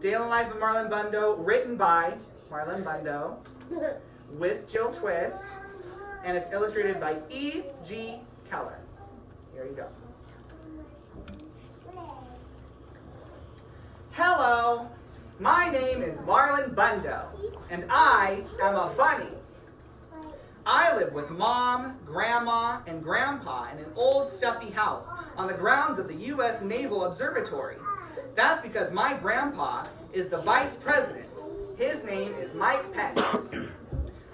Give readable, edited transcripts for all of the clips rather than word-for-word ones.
Day in the Life of Marlon Bundo, written by Marlon Bundo, with Jill Twiss, and it's illustrated by E.G. Keller. Here you go. Hello, my name is Marlon Bundo, and I am a bunny. I live with Mom, Grandma, and Grandpa in an old stuffy house on the grounds of the U.S. Naval Observatory. That's because my grandpa is the vice president. His name is Mike Pence.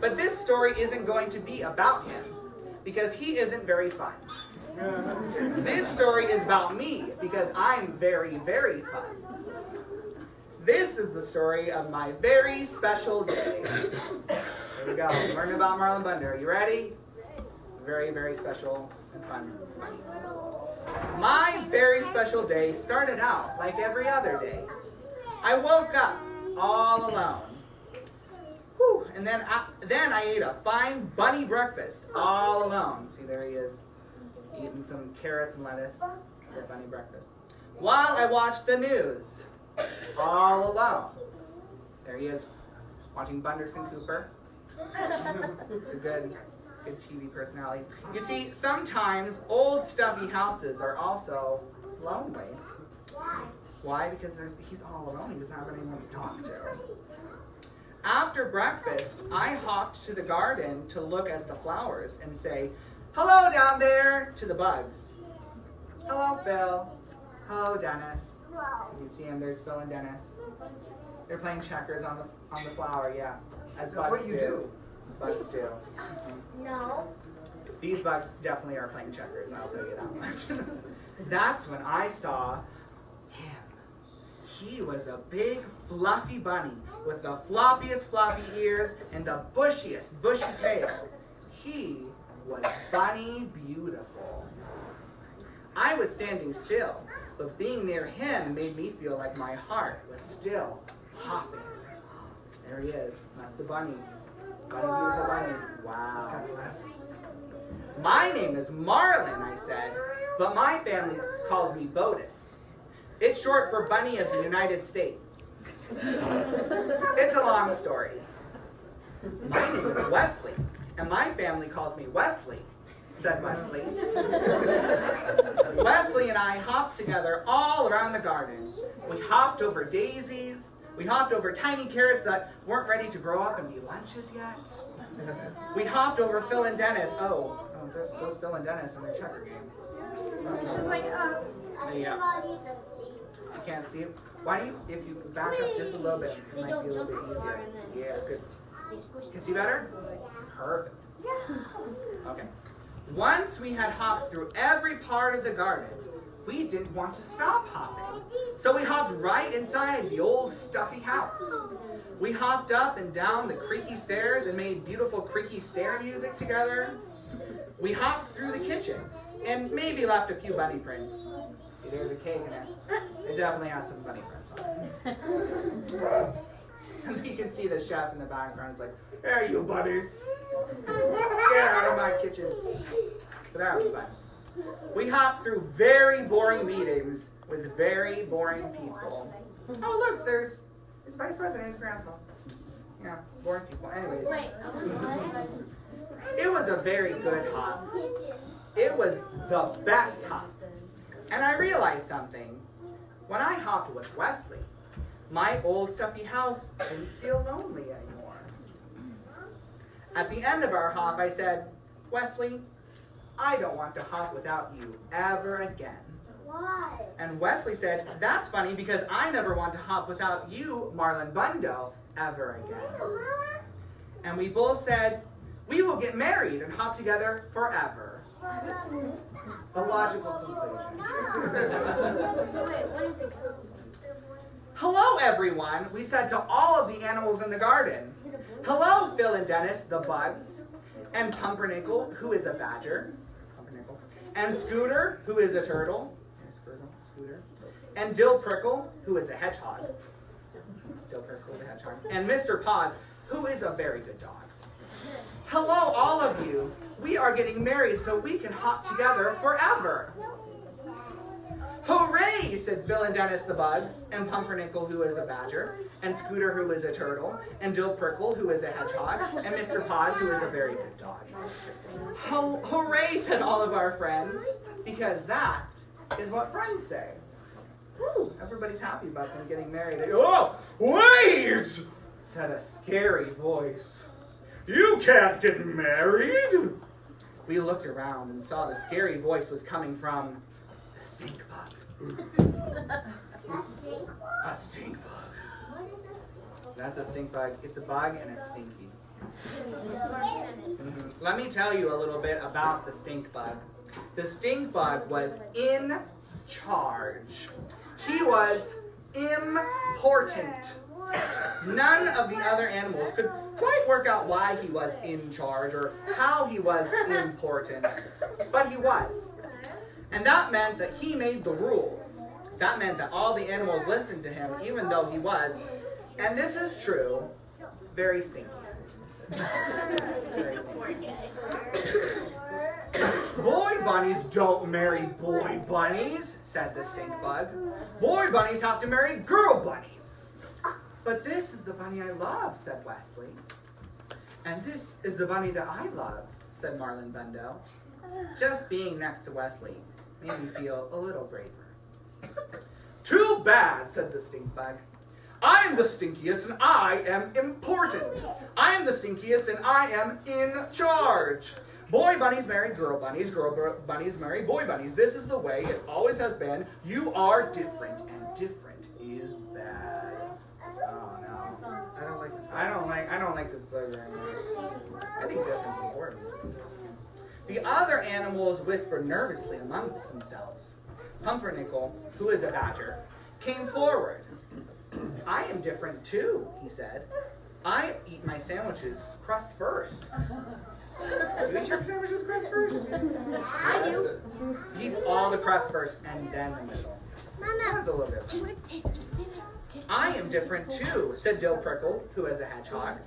But this story isn't going to be about him, because he isn't very fun. This story is about me, because I'm very, very fun. This is the story of my very special day. Here we go. Learn about Marlon Bundo. Are you ready? Very, very special and fun. My very special day started out like every other day. I woke up all alone. Whew. And then I ate a fine bunny breakfast all alone. See, there he is, eating some carrots and lettuce for bunny breakfast. While I watched the news, all alone. There he is, watching Bunderson Cooper. It's a good TV personality. You see, sometimes old stuffy houses are also lonely. Why? Why? Because he's all alone. He doesn't have anyone to talk to. After breakfast, I hopped to the garden to look at the flowers and say, "Hello down there," to the bugs. "Hello, Phil. Hello, Dennis." You can see him. There's Phil and Dennis. They're playing checkers on the flower. Yes, as bugs do. That's what you do. As bugs do. No. These bugs definitely are playing checkers. I'll tell you that much. That's when I saw him. He was a big, fluffy bunny with the floppiest floppy ears and the bushiest bushy tail. He was Bunny Beautiful. I was standing still, but being near him made me feel like my heart was still hopping. There he is. That's the bunny. Bunny Beautiful Bunny. Wow. "My name is Marlon," I said, "but my family calls me Botus. It's short for Bunny of the United States." It's a long story. "My name is Wesley, and my family calls me Wesley," said Wesley. Wesley and I hopped together all around the garden. We hopped over daisies. We hopped over tiny carrots that weren't ready to grow up and be lunches yet. We hopped over Phil and Dennis. Oh, there's Phil and Dennis in their checker game. She's like, Yeah. You can't see it. Why don't you, if you back up just a little bit, it might be a little bit easier. Yeah, good. Can you see better? Perfect. Okay. Once we had hopped through every part of the garden, we didn't want to stop hopping. So we hopped right inside the old stuffy house. We hopped up and down the creaky stairs and made beautiful creaky stair music together. We hopped through the kitchen and maybe left a few bunny prints. See, there's a cake in it. It definitely has some bunny prints on it. And you can see the chef in the background is like, "Hey, you bunnies. Get out of my kitchen." But that was fun. We hopped through very boring meetings with very boring people. Oh, look, there's Vice President, his grandpa. Yeah, boring people. Anyways. It was a very good hop. It was the best hop. And I realized something. When I hopped with Wesley, my old stuffy house didn't feel lonely anymore. At the end of our hop, I said, "Wesley, I don't want to hop without you ever again." Why? And Wesley said, "That's funny because I never want to hop without you, Marlon Bundo, ever again." And we both said, "We will get married and hop together forever." The logical conclusion. "Hello, everyone," we said to all of the animals in the garden. "Hello, Phil and Dennis, the bugs, and Pumpernickel, who is a badger, and Scooter, who is a turtle, Scooter, and Dill Prickle, who is a hedgehog, and Mr. Paws, who is a very good dog. Hello, all of you. We are getting married so we can hop together forever." Hooray, said Phil and Dennis the bugs, and Pumpernickel, who is a badger, and Scooter, who is a turtle, and Dill Prickle, who is a hedgehog, and Mr. Paws, who is a very good dog. Hooray, said all of our friends, because that is what friends say. Woo, everybody's happy about them getting married. Oh, wait, said a scary voice. You can't get married. We looked around and saw the scary voice was coming from the Stinkbug. A Stinkbug. That's a Stinkbug. It's a bug and it's stinky. Let me tell you a little bit about the Stinkbug. The Stinkbug was in charge. He was important. None of the other animals could quite work out why he was in charge or how he was important, but he was. And that meant that he made the rules. That meant that all the animals listened to him, even though he was, and this is true, very stinky. Very stinky. Boy bunnies don't marry boy bunnies, said the Stinkbug. Boy bunnies have to marry girl bunnies. But this is the bunny I love, said Wesley. And this is the bunny that I love, said Marlon Bundo. Just being next to Wesley made me feel a little braver. Too bad, said the Stinkbug. I'm the stinkiest and I am important. I'm the stinkiest and I am in charge. Boy bunnies marry girl bunnies bunnies marry boy bunnies. This is the way it always has been. You are different, and different is bad. Oh no. I don't like this. I don't like this bug very much. I think difference is important. The other animals whispered nervously amongst themselves. Pumpernickel, who is a badger, came forward. I am different too, he said. I eat my sandwiches crust first. You eat your sandwiches crust first? I do. He eats all the crust first and then the middle. That's a little bit. Just stay there. Okay. I am different too, said Dill Prickle, who is a hedgehog.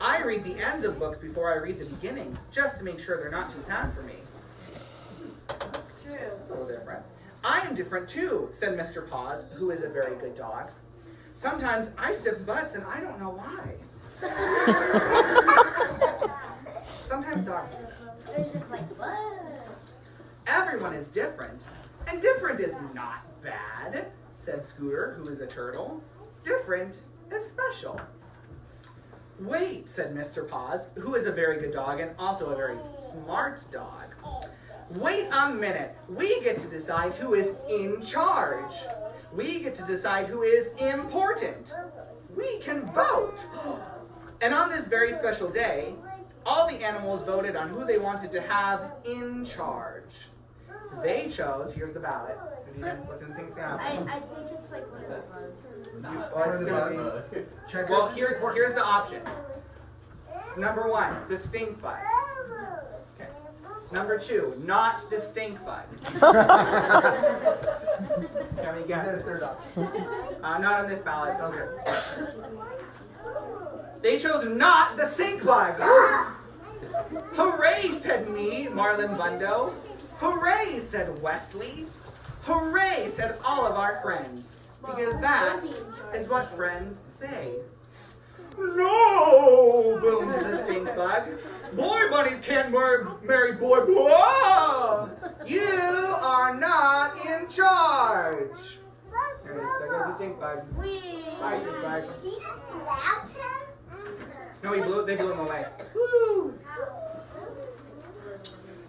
I read the ends of books before I read the beginnings, just to make sure they're not too sad for me. True. It's a little different. I am different too, said Mr. Paws, who is a very good dog. Sometimes I stiff butts and I don't know why. Sometimes dogs do. It's just like, what? Everyone is different, and different is not bad, said Scooter, who is a turtle. Different is special. Wait, said Mr. Paws, who is a very good dog and also a very smart dog. Wait a minute. We get to decide who is in charge. We get to decide who is important. We can vote. And on this very special day, all the animals voted on who they wanted to have in charge. They chose, here's the ballot. What's in the thing's gonna happen? I think it's like one of the bugs. Well, here's the option. Number 1, the stink bug. Okay. Number 2, not the stink bug. Can we guess? Is that a third option? Not on this ballot. Okay. They chose not the stink bug. Hooray, said me, Marlon Bundo. Hooray, said Wesley. Hooray, said all of our friends. Because that is what friends say. No, boomed the stink bug. Boy bunnies can't marry boy. Whoa! You are not in charge. There goes the stink bug. Bye, stink bug. She just slapped him? No, they blew him away. Woo!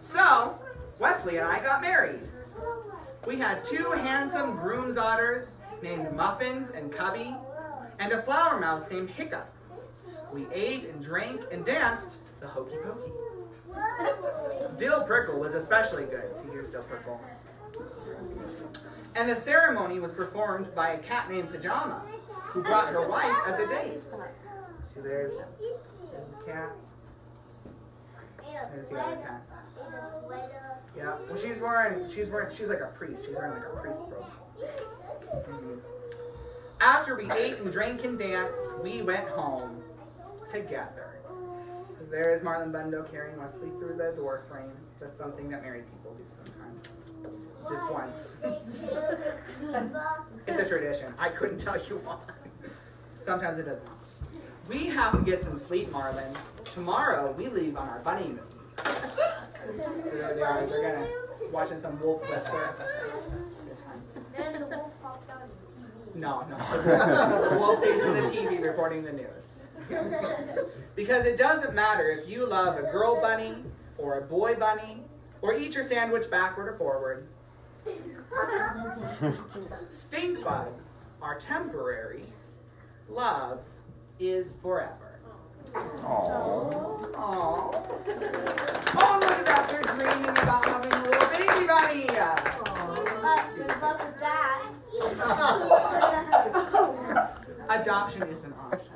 So, Wesley and I got married. We had 2 handsome groom's otters named Muffins and Cubby, and a flower mouse named Hiccup. We ate and drank and danced the hokey pokey. Dill Prickle was especially good. See, here's Dill Prickle. And the ceremony was performed by a cat named Pajama, who brought her wife as a date. See, there's the cat. There's the other cat. Yeah. Well, she's like a priest. She's wearing like a priest robe. After we ate and drank and danced, we went home together. There is Marlon Bundo carrying Wesley through the door frame. That's something that married people do sometimes. just once. It's a tradition. I couldn't tell you why. Sometimes it doesn't. We have to get some sleep, Marlin. Tomorrow we leave on our bunny moon. There they are. They're gonna watching some wolf clips. Then the wolf pops out of the TV. No. The wolf stays in the TV reporting the news. Because it doesn't matter if you love a girl bunny or a boy bunny or eat your sandwich backward or forward. Stink bugs are temporary. Love is forever. Aww. Aww. Oh, look at that. They're dreaming about having a little baby bunny. But good luck with that. Adoption is an option.